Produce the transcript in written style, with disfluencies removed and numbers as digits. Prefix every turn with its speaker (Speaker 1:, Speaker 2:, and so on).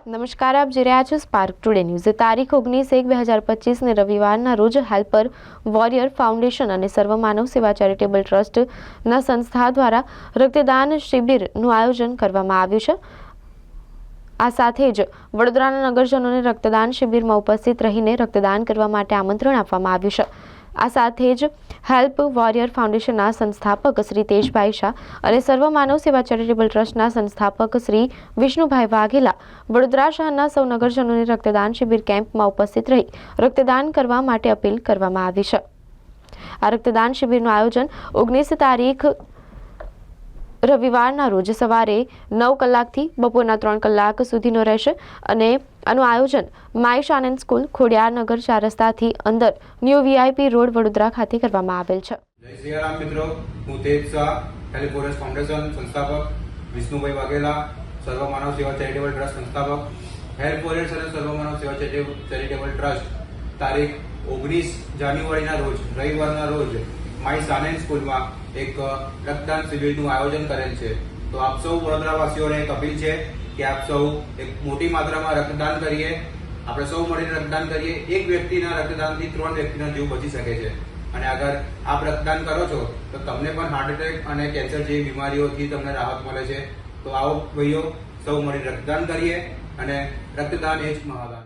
Speaker 1: નમસ્કાર, આપ જોઈ રહ્યા છો સ્પાર્ક ટુડે ન્યૂઝ। તારીખ 19/1/2025 રવિવારના રોજ હેલ્પર વોરિયર ફાઉન્ડેશન અને સર્વમાનવ સેવા ચેરિટેબલ ટ્રસ્ટના સંસ્થા દ્વારા રક્તદાન શિબિરનું આયોજન કરવામાં આવ્યું છે। આ સાથે જ વડોદરાના નગરજનોને રક્તદાન શિબિરમાં ઉપસ્થિત રહીને રક્તદાન કરવા માટે આમંત્રણ આપવામાં આવ્યું છે। આ સાથે જ હેલ્પ વોરિયર ફાઉન્ડેશનના સંસ્થાપક શ્રી તેજભાઈ શાહ અને સર્વ માનવ સેવા ચેરિટેબલ ટ્રસ્ટના સંસ્થાપક શ્રી વિષ્ણુભાઈ વાઘેલા વડોદરા શહેરના સૌ નગરજનોને રક્તદાન શિબિર કેમ્પમાં ઉપસ્થિત રહી રક્તદાન કરવા માટે અપીલ કરવામાં આવી છે। આ રક્તદાન શિબિરનું આયોજન 19 તારીખ રવિવારના રોજ સવારે 9 કલાકથી બપોરના 3 કલાક સુધીનો રહેશે અને આનું આયોજન માઈશ આનંદ સ્કૂલ, ખોડિયારનગર 4 રસ્તાથી અંદર, ન્યૂ વીઆઈપી રોડ, વડોદરા ખાતે કરવામાં આવેલ છે।
Speaker 2: જય શ્રી રામ મિત્રો, હું Tej Shah, Help Warrior Foundation સંસ્થાપક, વિષ્ણુભાઈ વાઘેલા, સર્વ માનવ સેવા ચેરિટેબલ ટ્રસ્ટ સંસ્થાપક। હેલ્પ વોરિયર્સ અને સર્વ માનવ સેવા ચેરિટેબલ ટ્રસ્ટ તારીખ 19 જાન્યુઆરીના રોજ રવિવારના રોજ માઈશ આનંદ સ્કૂલમાં એક રક્તદાન શિબિરનું આયોજન કરેલ છે। તો આપ સૌ વડોદરાવાસીઓને એક અપીલ છે કે આપ સૌ એક મોટી માત્રામાં રક્તદાન કરીએ। આપણે સૌ મળીને રક્તદાન કરીએ। એક વ્યક્તિના રક્તદાનથી 3 વ્યક્તિના જીવ બચી શકે છે અને અગર આપ રક્તદાન કરો છો તો તમને પણ હાર્ટ એટેક અને કેન્સર જેવી બીમારીઓથી તમને રાહત મળે છે। તો આવો ભાઈઓ સૌ મળીને રક્તદાન કરીએ અને રક્તદાન એ જ મહાદાન।